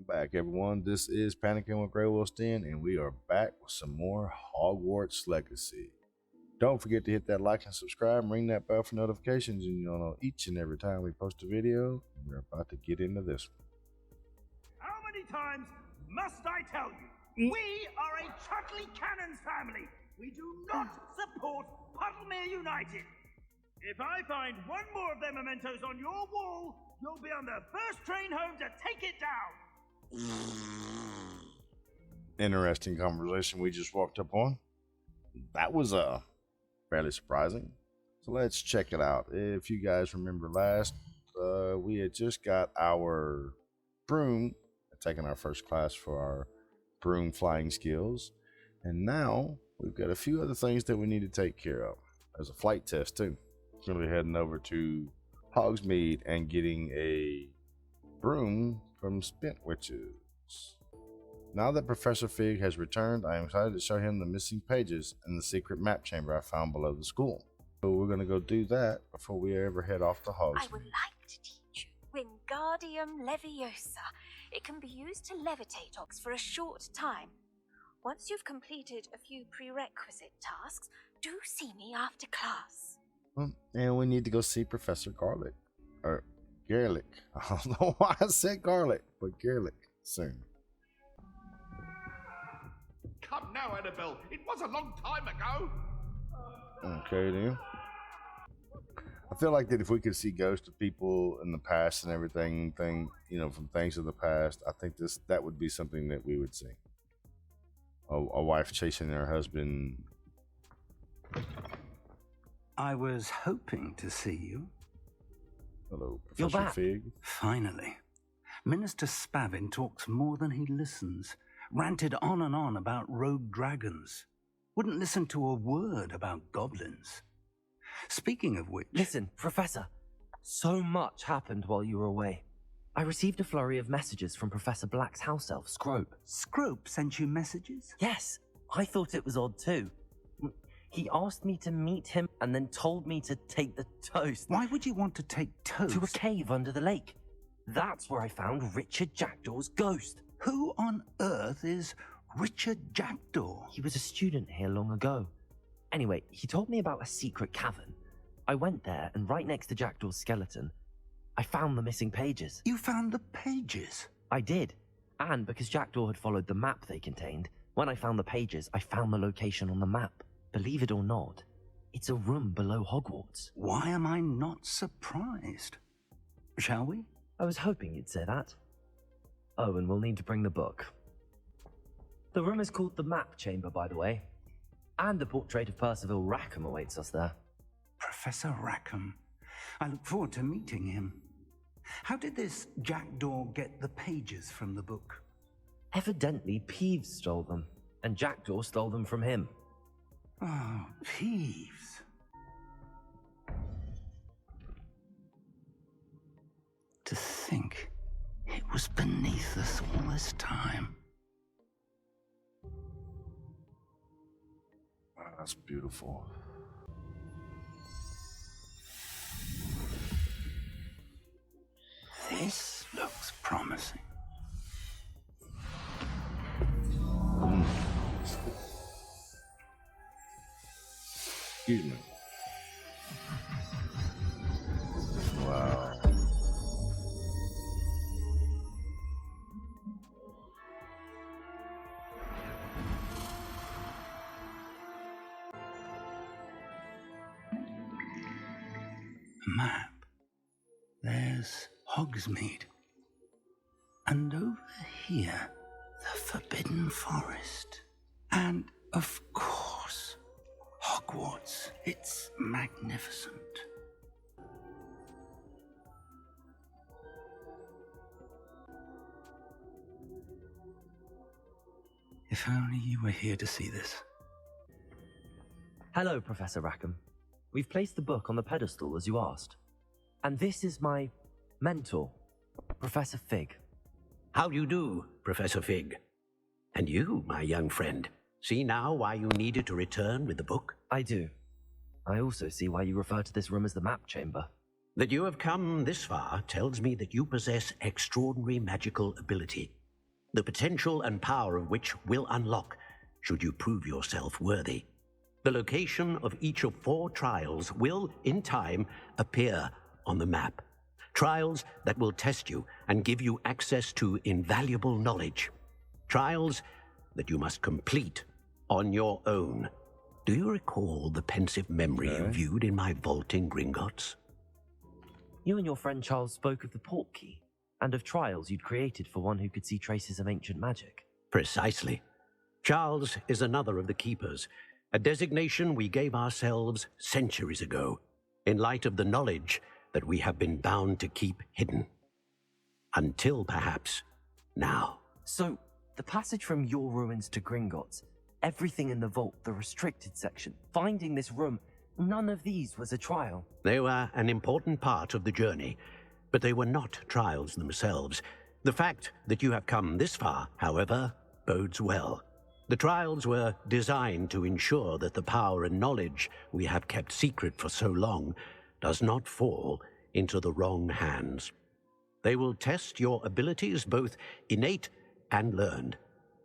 back, everyone. This is Panicking with GreyWolfs Den, and we are back with some more Hogwarts Legacy. Don't forget to hit that like and subscribe and ring that bell for notifications, and you'll know each and every time we post a video. We're about to get into this one. How many times must I tell you? We are a Chutley Cannons family. We do not support Puddlemere United. If I find one more of their mementos on your wall, you'll be on the first train home to take it down. Interesting conversation we just walked up on. That was fairly surprising. So let's check it out. If you guys remember last, we had just got our Broom, taken our first class for our Broom flying skills. And now we've got a few other things that we need to take care of. There's a flight test too. We're going to be heading over to Hogsmeade and getting a broom from Spent Witches. Now that Professor Fig has returned, I am excited to show him the missing pages in the secret map chamber I found below the school. So we're going to go do that before we ever head off to Hogsmeade. I would like to teach you Wingardium Leviosa. It can be used to levitate Hogs for a short time. Once you've completed a few prerequisite tasks, do see me after class. And we need to go see Professor Garlick. Or Garlick. I don't know why I said Garlick, but Garlick soon. Come now, Annabelle. It was a long time ago. Okay, then. I feel like that if we could see ghosts of people in the past and everything, from things of the past, I think that would be something that we would see. A wife chasing her husband. I was hoping to see you. Hello, You're Professor back. Fig. Finally. Minister Spavin talks more than he listens. Ranted on and on about rogue dragons. Wouldn't listen to a word about goblins. Speaking of which... Listen, Professor. So much happened while you were away. I received a flurry of messages from Professor Black's house elf, Scrope. Scrope sent you messages? Yes, I thought it was odd too. He asked me to meet him and then told me to take the toast. Why would you want to take toast? To a cave under the lake. That's where I found Richard Jackdaw's ghost. Who on earth is Richard Jackdaw? He was a student here long ago. Anyway, he told me about a secret cavern. I went there, and right next to Jackdaw's skeleton, I found the missing pages. You found the pages? I did. And because Jackdaw had followed the map they contained, when I found the pages, I found the location on the map. Believe it or not, it's a room below Hogwarts. Why am I not surprised? Shall we? I was hoping you'd say that. Oh, and we'll need to bring the book. The room is called the Map Chamber, by the way. And the portrait of Percival Rackham awaits us there. Professor Rackham. I look forward to meeting him. How did this Jackdaw get the pages from the book? Evidently, Peeves stole them, and Jackdaw stole them from him. Oh, Peeves. To think it was beneath us all this time. Wow, that's beautiful. This looks promising. Excuse me. Wow. Map. There's Hogsmeade. And over here, the Forbidden Forest. And, of course, Hogwarts. It's magnificent. If only you were here to see this. Hello, Professor Rackham. We've placed the book on the pedestal as you asked. And this is my mentor, Professor Fig. How do you do, Professor Fig? And you, my young friend, see now why you needed to return with the book? I do. I also see why you refer to this room as the map chamber. That you have come this far tells me that you possess extraordinary magical ability. the potential and power of which will unlock should you prove yourself worthy. The location of each of 4 trials will, in time, appear on the map. Trials that will test you and give you access to invaluable knowledge. Trials that you must complete on your own. Do you recall the pensive memory you viewed in my vault in Gringotts? You and your friend Charles spoke of the port key, and of trials you'd created for one who could see traces of ancient magic. Precisely. Charles is another of the keepers, a designation we gave ourselves centuries ago, in light of the knowledge that we have been bound to keep hidden. Until, perhaps, now. So, the passage from your ruins to Gringotts, everything in the vault, the restricted section, finding this room, none of these was a trial. They were an important part of the journey, but they were not trials themselves. The fact that you have come this far, however, bodes well. The trials were designed to ensure that the power and knowledge we have kept secret for so long does not fall into the wrong hands. They will test your abilities, both innate and learned.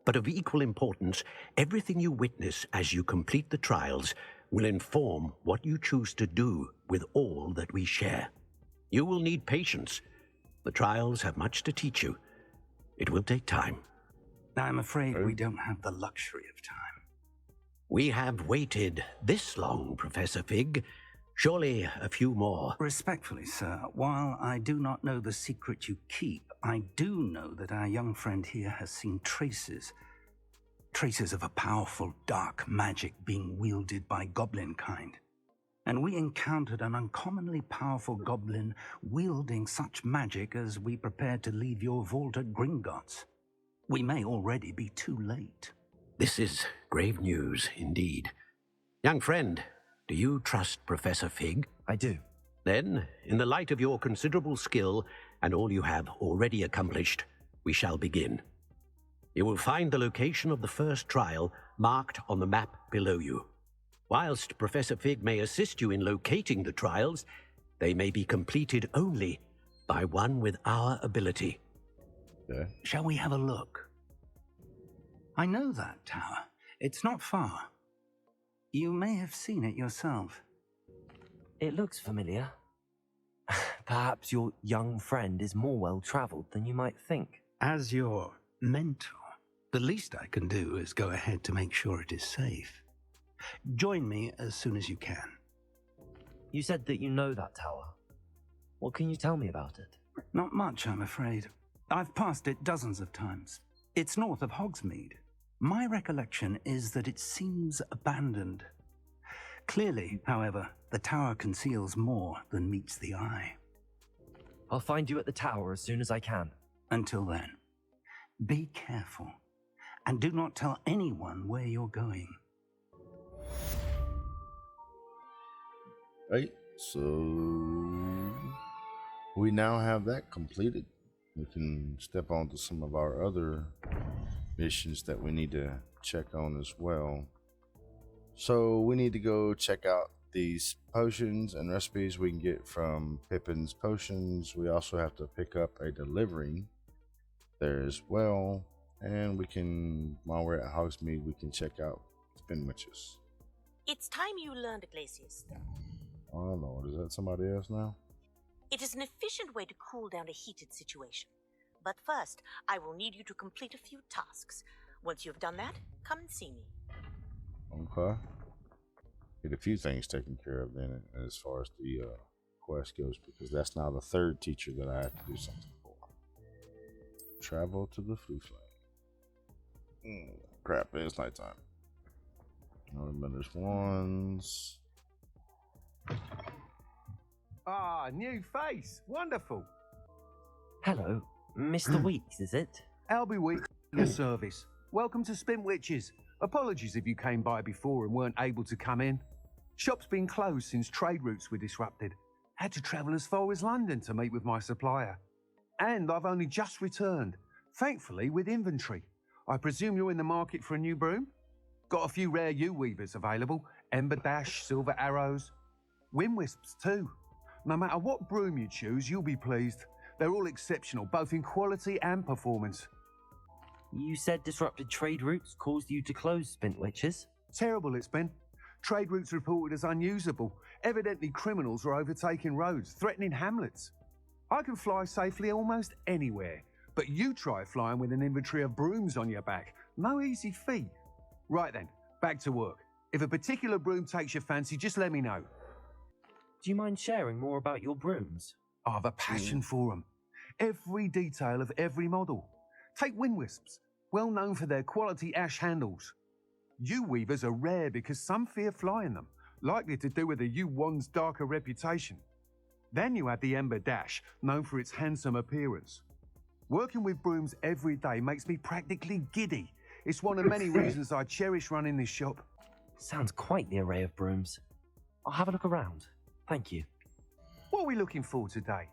But of equal importance, everything you witness as you complete the trials will inform what you choose to do with all that we share. You will need patience. The trials have much to teach you. It will take time. I'm afraid we don't have the luxury of time. We have waited this long, Professor Fig. Surely a few more. Respectfully, sir, while I do not know the secret you keep, I do know that our young friend here has seen traces of a powerful dark magic being wielded by goblin kind. And we encountered an uncommonly powerful goblin wielding such magic as we prepared to leave your vault at Gringotts. We may already be too late. This is grave news indeed. Young friend, do you trust Professor Fig? I do. Then, in the light of your considerable skill and all you have already accomplished, we shall begin. You will find the location of the first trial marked on the map below you. Whilst Professor Fig may assist you in locating the trials, they may be completed only by one with our ability. Okay. Shall we have a look? I know that tower. It's not far. You may have seen it yourself. It looks familiar. Perhaps your young friend is more well-traveled than you might think. As your mentor, the least I can do is go ahead to make sure it is safe. Join me as soon as you can. You said that you know that tower. What can you tell me about it? Not much, I'm afraid. I've passed it dozens of times. It's north of Hogsmeade. My recollection is that it seems abandoned. Clearly, however, the tower conceals more than meets the eye. I'll find you at the tower as soon as I can. Until then, be careful, and do not tell anyone where you're going. Right, so we now have that completed. We can step on to some of our other missions that we need to check on as well. So we need to go check out these potions and recipes we can get from Pippin's Potions. We also have to pick up a delivery there as well. And we can, while we're at Hogsmeade, we can check out Spin Witches. It's time you learned, Glacius. Oh Lord, is that somebody else now? It is an efficient way to cool down a heated situation. But first, I will need you to complete a few tasks. Once you've done that, come and see me. Okay. Get a few things taken care of then as far as the quest goes, because that's now the third teacher that I have to do something for. Travel to the Floo Flame. Crap, it's nighttime. There's ones. Ah, new face. Wonderful. Hello, Mr. Weeks, is it? Albie Weeks, your service. Welcome to Spin Witches. Apologies if you came by before and weren't able to come in. Shop's been closed since trade routes were disrupted. Had to travel as far as London to meet with my supplier. And I've only just returned, thankfully with inventory. I presume you're in the market for a new broom? Got a few rare U-weavers available. Ember Dash, Silver Arrows. Wind Wisps too. No matter what broom you choose, you'll be pleased. They're all exceptional, both in quality and performance. You said disrupted trade routes caused you to close Spintwitches? Terrible it's been. Trade routes reported as unusable. Evidently criminals are overtaking roads, threatening hamlets. I can fly safely almost anywhere, but you try flying with an inventory of brooms on your back. No easy feat. Right then, back to work. If a particular broom takes your fancy, just let me know. Do you mind sharing more about your brooms? I have a passion for them. Every detail of every model. Take wind wisps, well known for their quality ash handles. U-weavers are rare because some fear flying them, likely to do with the U-Wand's darker reputation. Then you have the Ember Dash, known for its handsome appearance. Working with brooms every day makes me practically giddy. It's one of many reasons I cherish running this shop. Sounds quite the array of brooms. I'll have a look around. Thank you. What are we looking for today?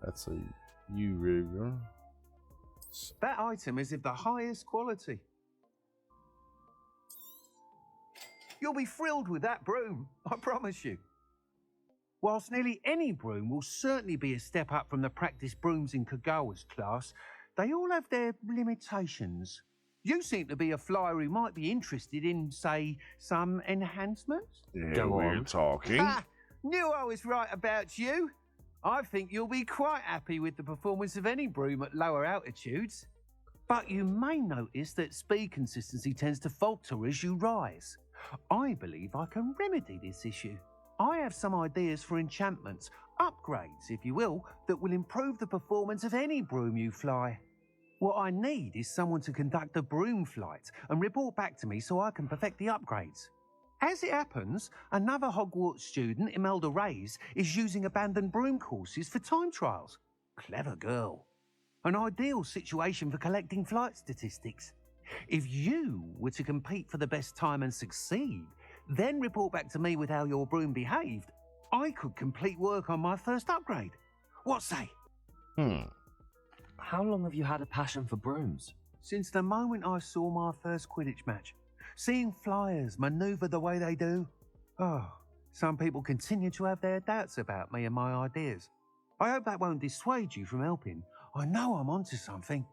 That's a U-Weaver. That item is of the highest quality. You'll be thrilled with that broom, I promise you. Whilst nearly any broom will certainly be a step up from the practice brooms in Kagawa's class, they all have their limitations. You seem to be a flyer who might be interested in, say, some enhancements? Yeah, Go we're on. talking. Ah, knew I was right about you. I think you'll be quite happy with the performance of any broom at lower altitudes. But you may notice that speed consistency tends to falter as you rise. I believe I can remedy this issue. I have some ideas for enchantments, upgrades, if you will, that will improve the performance of any broom you fly. What I need is someone to conduct a broom flight and report back to me so I can perfect the upgrades. As it happens, another Hogwarts student, Imelda Reyes, is using abandoned broom courses for time trials. Clever girl. An ideal situation for collecting flight statistics. If you were to compete for the best time and succeed, then report back to me with how your broom behaved, I could complete work on my first upgrade. What say? How long have you had a passion for brooms? Since the moment I saw my first Quidditch match. Seeing flyers manoeuvre the way they do. Oh, some people continue to have their doubts about me and my ideas. I hope that won't dissuade you from helping. I know I'm onto something.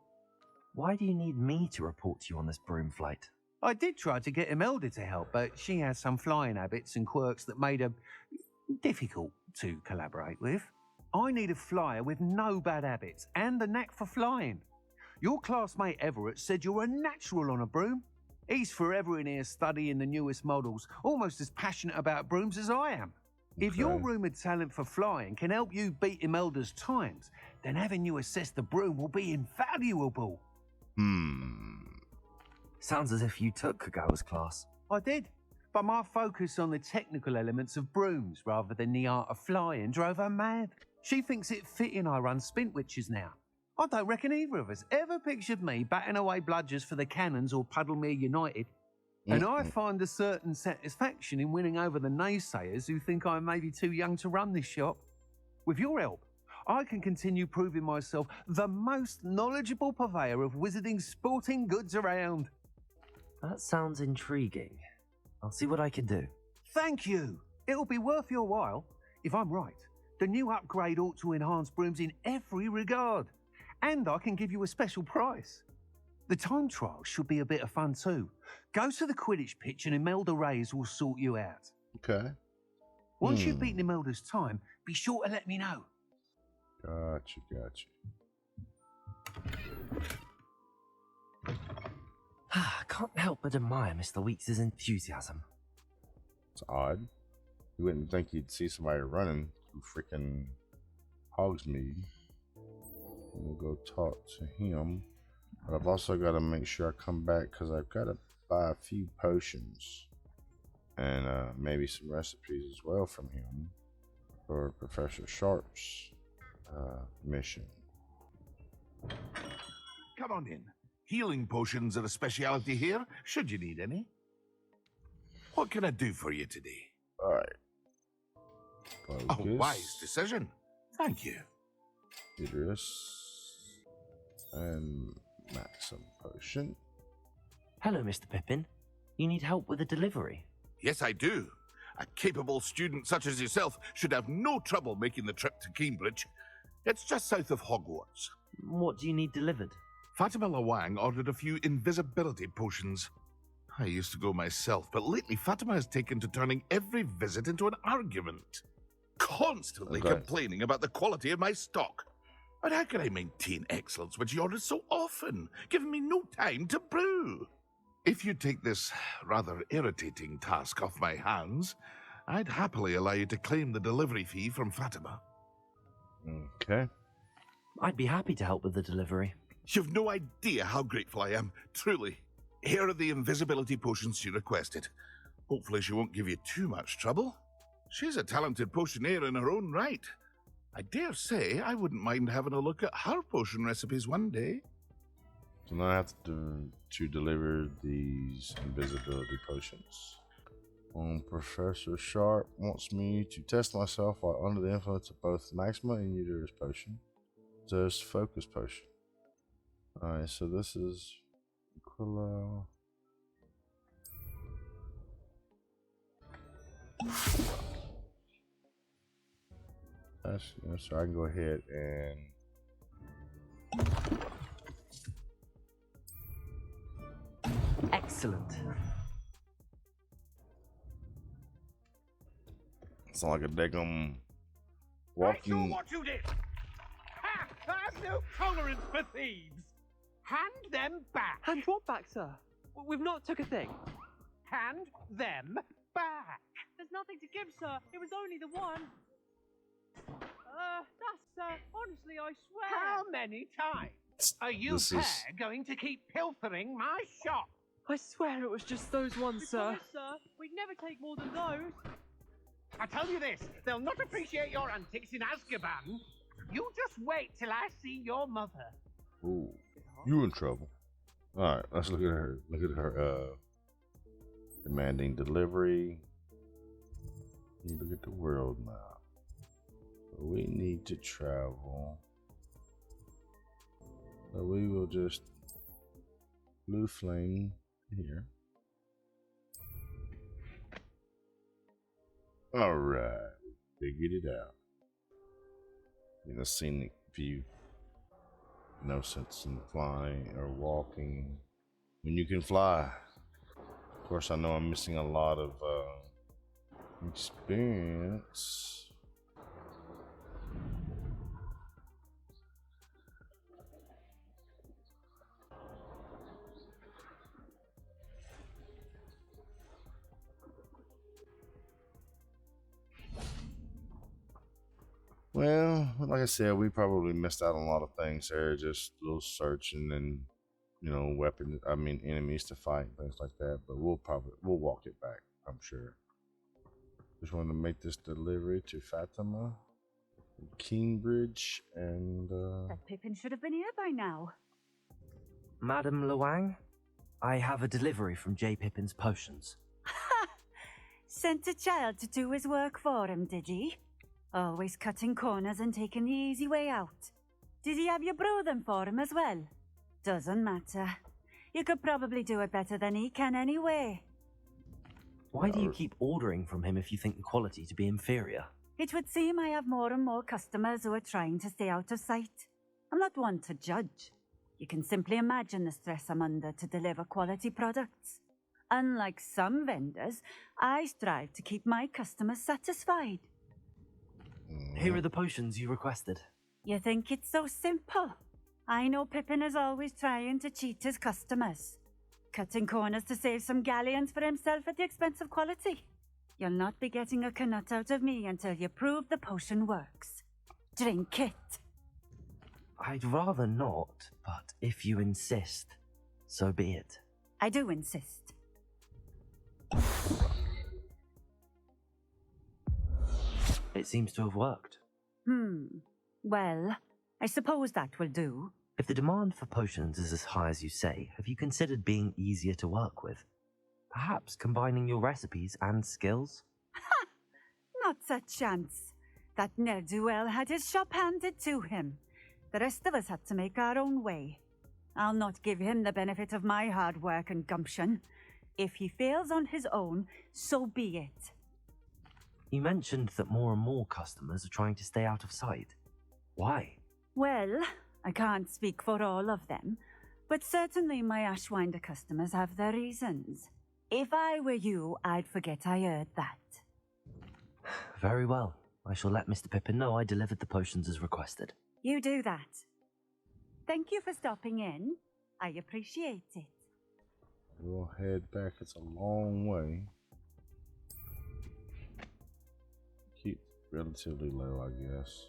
Why do you need me to report to you on this broom flight? I did try to get Imelda to help, but she has some flying habits and quirks that made her difficult to collaborate with. I need a flyer with no bad habits and the knack for flying. Your classmate Everett said you're a natural on a broom. He's forever in here studying the newest models, almost as passionate about brooms as I am. If your rumoured talent for flying can help you beat Imelda's times, then having you assess the broom will be invaluable. Sounds as if you took Kagawa's class. I did, but my focus on the technical elements of brooms rather than the art of flying drove her mad. She thinks it fitting I run Spintwitches now. I don't reckon either of us ever pictured me batting away bludgers for the Cannons or Puddlemere United. And I find a certain satisfaction in winning over the naysayers who think I may be too young to run this shop. With your help, I can continue proving myself the most knowledgeable purveyor of wizarding sporting goods around. That sounds intriguing. I'll see what I can do. Thank you. It'll be worth your while. If I'm right, the new upgrade ought to enhance brooms in every regard. And I can give you a special price. The time trial should be a bit of fun too. Go to the Quidditch pitch and Imelda Reyes will sort you out. Okay. Once you've beaten Imelda's time, be sure to let me know. Gotcha. I can't help but admire Mr. Weeks' enthusiasm. It's odd. You wouldn't think you'd see somebody running through freaking Hogsmeade. We'll go talk to him. But I've also got to make sure I come back because I've got to buy a few potions. And maybe some recipes as well from him for Professor Sharp's mission. Come on in. Healing potions are a speciality here, should you need any. What can I do for you today? Alright. A wise decision. Thank you. Idris. And Maxim potion. Hello, Mr. Pippin. You need help with a delivery? Yes, I do. A capable student such as yourself should have no trouble making the trip to Cambridge. It's just south of Hogwarts. What do you need delivered? Fatima Lawang ordered a few invisibility potions. I used to go myself, but lately Fatima has taken to turning every visit into an argument. Constantly complaining about the quality of my stock. But how can I maintain excellence when she orders so often, giving me no time to brew? If you take this rather irritating task off my hands, I'd happily allow you to claim the delivery fee from Fatima. Okay. I'd be happy to help with the delivery. You've no idea how grateful I am, truly. Here are the invisibility potions she requested. Hopefully she won't give you too much trouble. She's a talented potioneer in her own right. I dare say I wouldn't mind having a look at her potion recipes one day. So now I have to deliver these invisibility potions. Professor Sharp wants me to test myself while under the influence of both Maxima and Eudora's potion. There's Focus Potion. Alright, so this is Aquila. So I can go ahead and Excellent. it's not like a daggum I saw walking. what you did! Ha! I have no tolerance for thieves! Hand them back! Hand what back, sir? We've not took a thing. Hand them back! There's nothing to give, sir. It was only the one. Honestly, I swear. How many times are you This pair is- going to keep pilfering my shop? I swear it was just those ones, sir. promise, Sir, we'd never take more than those. I tell you this, they'll not appreciate your antics in Azkaban. You just wait till I see your mother. Ooh, you in trouble. Alright, let's look at her. Look at her demanding delivery. You look at the world map. We need to travel. So we will just blue flame here. Alright, figured it out. In a scenic view. No sense in flying or walking when you can fly. Of course, I know I'm missing a lot of experience. Well, like I said, we probably missed out on a lot of things there. Just a little searching and, enemies to fight, things like that. But we'll walk it back, I'm sure. Just wanted to make this delivery to Fatima, Cambridge, and That Pippin should have been here by now. Madam Lawang, I have a delivery from J. Pippin's potions. Ha! Sent a child to do his work for him, did he? Always cutting corners and taking the easy way out. Did he have you brew them for him as well? Doesn't matter. You could probably do it better than he can anyway. Why do you keep ordering from him if you think the quality to be inferior? It would seem I have more and more customers who are trying to stay out of sight. I'm not one to judge. You can simply imagine the stress I'm under to deliver quality products. Unlike some vendors, I strive to keep my customers satisfied. Here are the potions you requested. You think it's so simple? I know Pippin is always trying to cheat his customers. Cutting corners to save some galleons for himself at the expense of quality. You'll not be getting a canut out of me until you prove the potion works. Drink it. I'd rather not, but if you insist, so be it. I do insist. It seems to have worked. Well, I suppose that will do. If the demand for potions is as high as you say, have you considered being easier to work with? Perhaps combining your recipes and skills? Ha! Not a chance. That ne'er-do-well had his shop handed to him. The rest of us had to make our own way. I'll not give him the benefit of my hard work and gumption. If he fails on his own, so be it. You mentioned that more and more customers are trying to stay out of sight. Why? Well, I can't speak for all of them, But certainly my Ashwinder customers have their reasons. If I were you, I'd forget I heard that. Very well. I shall let Mr. Pippin know I delivered the potions as requested. You do that. Thank you for stopping in. I appreciate it. We'll head back. It's a long way. Keep relatively low, I guess.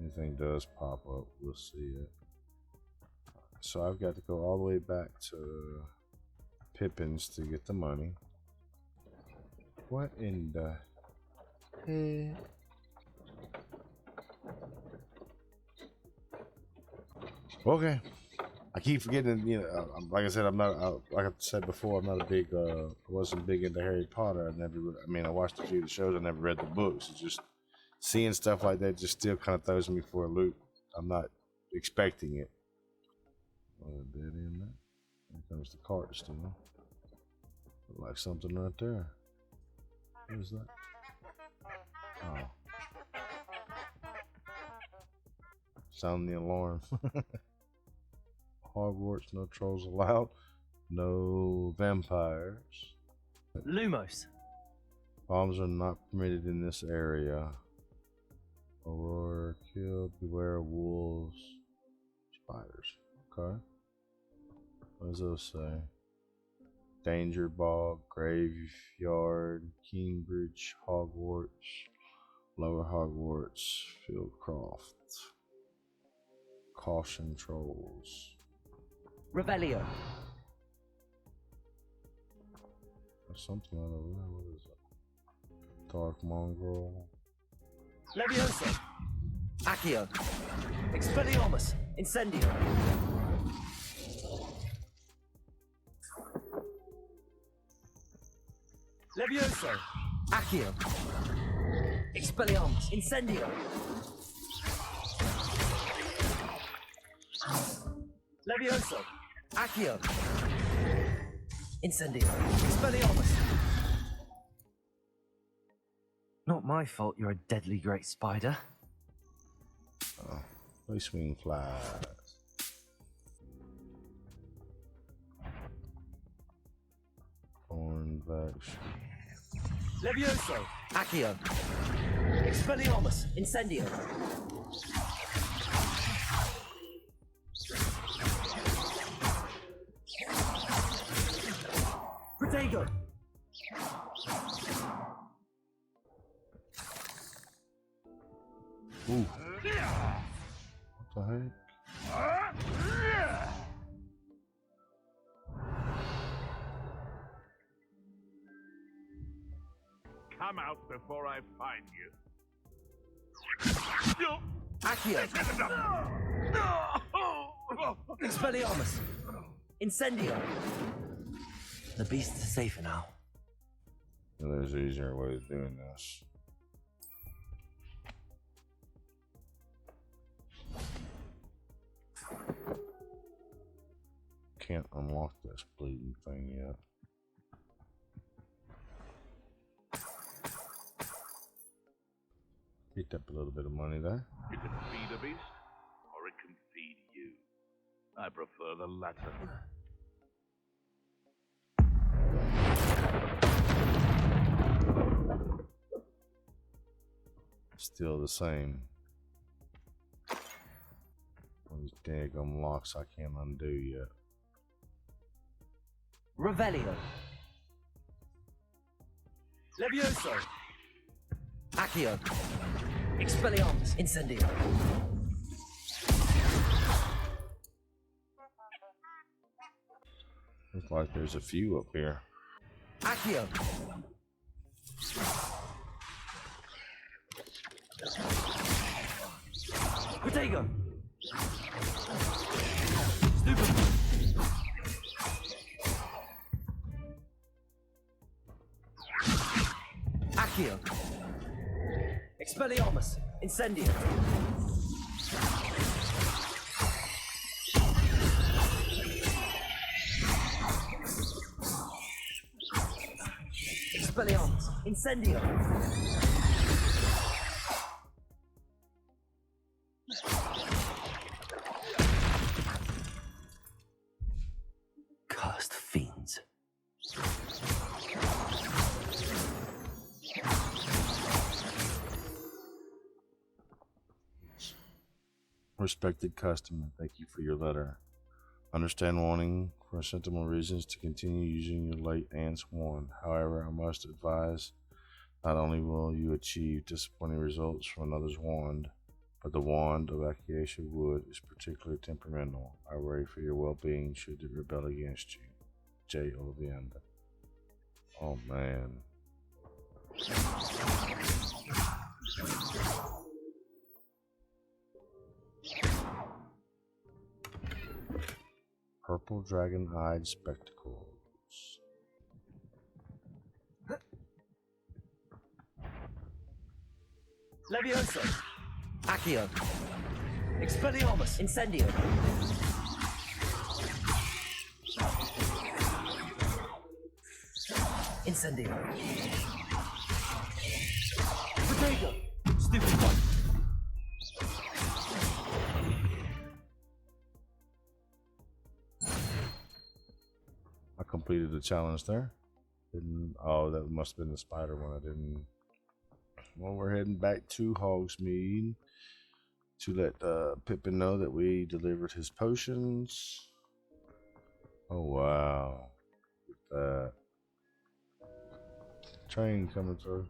Anything does pop up, we'll see it. So I've got to go all the way back to Pippin's to get the money. What in the heck? Okay. I keep forgetting, you know, like I said, I'm not, like I said before, I'm not a big, I wasn't big into Harry Potter. I watched a few of the shows, I never read the books. It's just seeing stuff like that just still kind of throws me for a loop. I'm not expecting it. Oh, dead end there. Here comes the cart still. Look like something right there. What is that? Oh. Sound the alarm. Hogwarts, no trolls allowed. No vampires. Lumos. Bombs are not permitted in this area. Aurora, kill, beware wolves, spiders. Okay. What does those say? Danger Bog, Graveyard, Cambridge, Hogwarts, Lower Hogwarts, Fieldcroft. Caution trolls. Revelio. There's something out over there. What is it? Dark Mongrel. Levioso. Accio. Expelliarmus. Incendio. Levioso. Accio. Expelliarmus. Incendio. Levioso. Accio. Incendio. Expelliarmus. Not my fault you're a deadly great spider. Oh, ice wing flies. Thornbacks. Levioso. Accio. Expelliarmus. Incendio. Protego. Ooh. What the heck? Come out before I find you. Accio. Expelliarmus. Incendio. The beasts are safer now. There's easier ways of doing this. Can't unlock this bleeding thing yet. Picked up a little bit of money there. It can feed a beast, or it can feed you. I prefer the latter. Still the same. Those daggum locks I can't undo yet. Revelio. Levioso. Accio. Expelliarmus. Incendio. Looks like there's a few up here. Accio. Protego. Stupid. Accio. Expelliarmus. Incendio. Expelliarmus. Incendio. respected customer, thank you for your letter. Understand wanting for sentimental reasons to continue using your late aunt's wand. However, I must advise, not only will you achieve disappointing results from another's wand, but the wand of Acacia Wood is particularly temperamental. I worry for your well-being should it rebel against you. J. Ollivander. Oh, man. Purple dragon-eyed spectacles. Levioso. Accio. Expelliarmus. Incendio. Incendio. Protego. Stupid one. I completed the challenge there. Oh, that must have been the spider one. I didn't. Well, we're heading back to Hogsmeade to let Pippin know that we delivered his potions. Oh, wow. Look at that. Train coming through.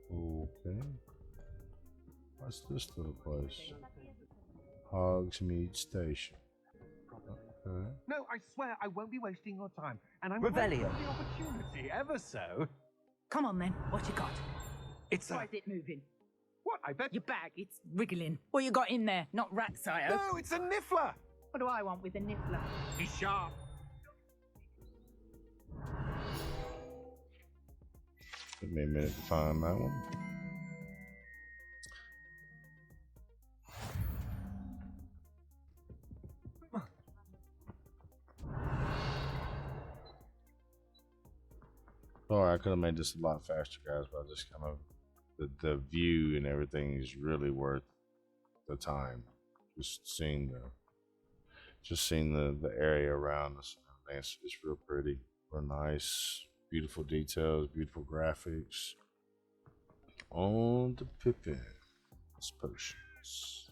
Okay. What's this little place? Hogsmeade Station. Okay. No, I swear I won't be wasting your time. And I'm Revelio. grateful for the opportunity, ever so. Come on then, what you got? It's Why is it moving? What? I bet. Your bag, it's wriggling. What you got in there? Not rat, sire. No, it's a niffler. What do I want with a niffler? He's sharp. Took me a minute to find that one. Sorry, I could have made this a lot faster, guys, but I just kind of the view and everything is really worth the time. Just seeing the area around us. It's real pretty, real nice, beautiful details, beautiful graphics. On the Pippin potions.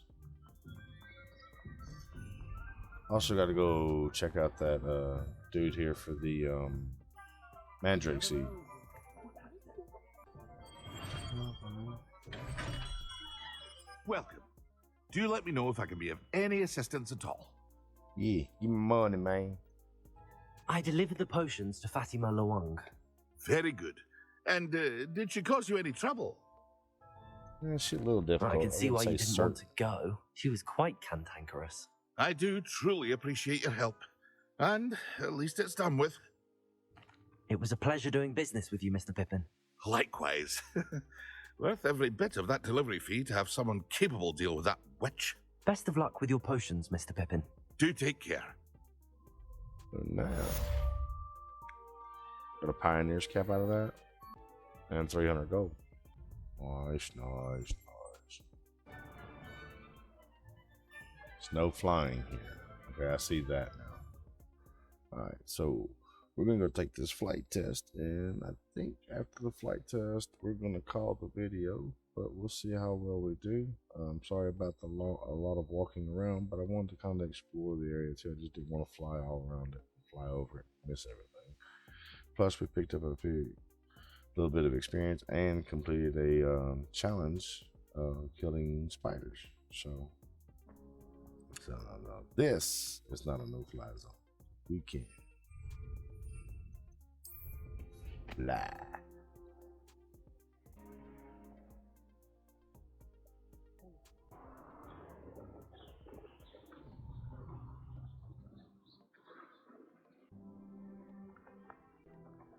Also got to go check out that dude here for the Mandrake seed. Welcome. Do let me know if I can be of any assistance at all. Yeah, give me money, man. I delivered the potions to Fatima Lawang. Very good. And did she cause you any trouble? Yeah, she's a little difficult. I can see why you didn't want to certain. go. She was quite cantankerous. I do truly appreciate your help. And at least it's done with. It was a pleasure doing business with you, Mr. Pippin. Likewise. Worth every bit of that delivery fee to have someone capable deal with that witch. Best of luck with your potions, Mr. Pippin. Do take care. Now, got a pioneer's cap out of that, and 300 gold. Nice. There's no flying here. Okay, I see that now. All right, so we're gonna go take this flight test, and I think after the flight test, we're gonna call the video. But we'll see how well we do. I'm sorry about a lot of walking around, but I wanted to kind of explore the area too. I just didn't want to fly all around it, fly over it, miss everything. Plus, we picked up a little bit of experience and completed a challenge killing spiders. So this is not a no-fly zone. We can fly.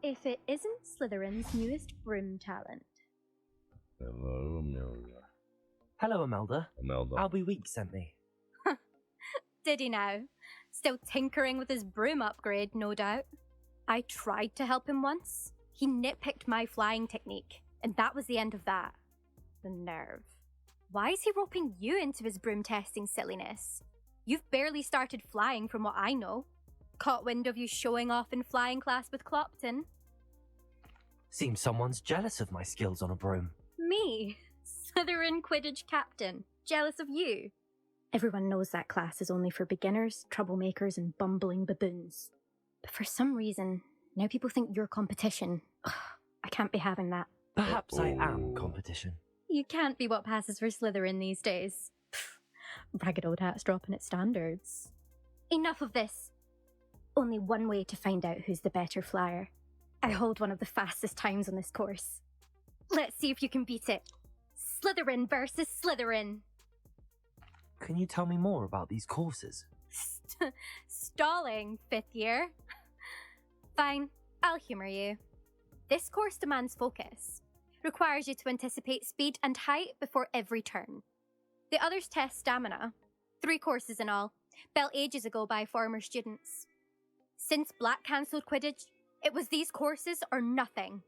If it isn't Slytherin's newest Broom talent. Hello, Amelia. Hello, Imelda. Imelda. Albie Week sent me. Did he now? Still tinkering with his broom upgrade, no doubt. I tried to help him once. He nitpicked my flying technique. And that was the end of that. The nerve. Why is he roping you into his broom testing silliness? You've barely started flying from what I know. Caught wind of you showing off in flying class with Clopton. Seems someone's jealous of my skills on a broom. Me? Slytherin Quidditch captain. Jealous of you? Everyone knows that class is only for beginners, troublemakers, and bumbling baboons. But for some reason, now people think you're competition. Ugh, I can't be having that. Perhaps I am competition. You can't be what passes for Slytherin these days. Pfft, ragged old hat's dropping its standards. Enough of this. Only one way to find out who's the better flyer. I hold one of the fastest times on this course. Let's see if you can beat it. Slytherin versus Slytherin. Can you tell me more about these courses? Stalling, 5th year. Fine, I'll humour you. This course demands focus. Requires you to anticipate speed and height before every turn. The others test stamina. 3 courses in all, built ages ago by former students. Since Black cancelled Quidditch, it was these courses or nothing.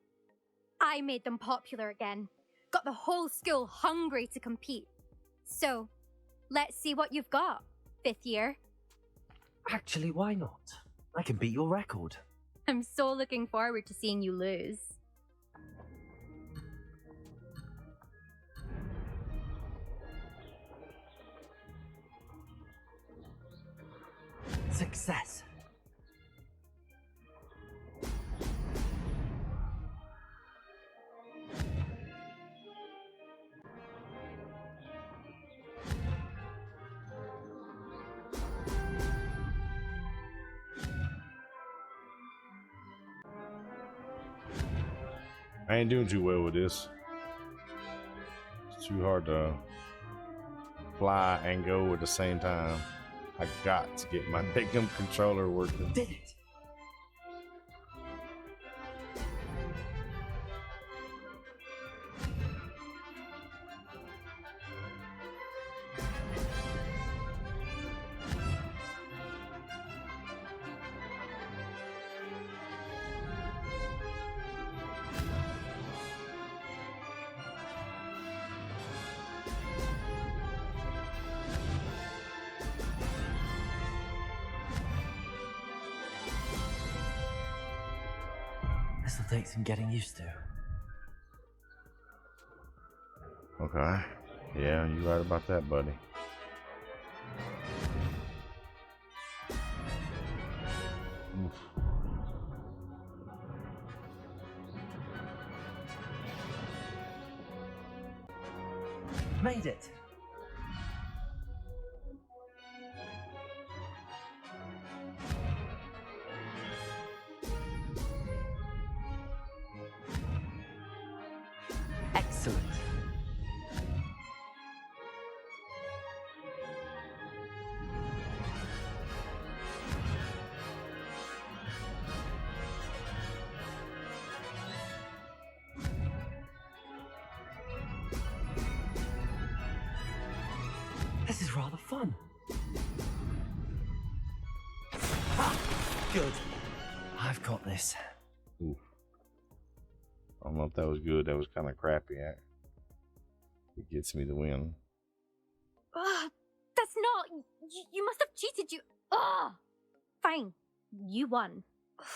I made them popular again. Got the whole school hungry to compete. So, let's see what you've got, 5th year. Actually, why not? I can beat your record. I'm so looking forward to seeing you lose. Success. I ain't doing too well with this. It's too hard to fly and go at the same time. I got to get my Dignum controller working. Did it? This'll take some getting used to. Okay. Yeah, you're right about that, buddy. Oof. Made it! Excellent. This is rather fun. Ha! Good. I've got this. Oof. I don't know if that was good. That was kind of crappy. It gets me the win. Ugh, that's not... You must have cheated, you... Ugh! Fine. You won. Ugh,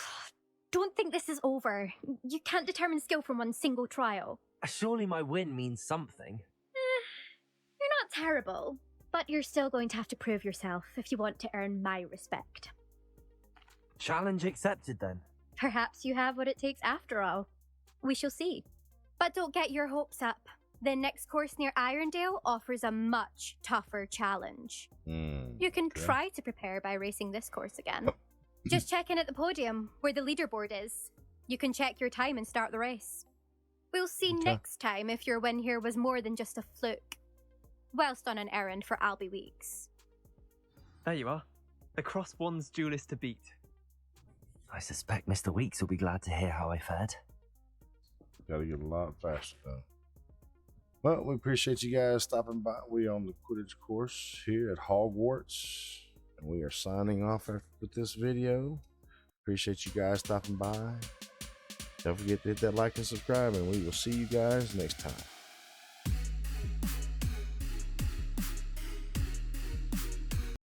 don't think this is over. You can't determine skill from one single trial. Surely my win means something. You're not terrible, but you're still going to have to prove yourself if you want to earn my respect. Challenge accepted then. Perhaps you have what it takes after all. We shall see. But don't get your hopes up. The next course near Irondale offers a much tougher challenge. You can try to prepare by racing this course again. Just check in at the podium, where the leaderboard is. You can check your time and start the race. We'll see next time if your win here was more than just a fluke. Whilst on an errand for Albie Weeks. There you are. The Cross Wands duelist to beat. I suspect Mr. Weeks will be glad to hear how I fared. Gotta get a lot faster though. Well, we appreciate you guys stopping by. We're on the Quidditch course here at Hogwarts, and we are signing off with this video. Appreciate you guys stopping by. Don't forget to hit that like and subscribe, and we will see you guys next time.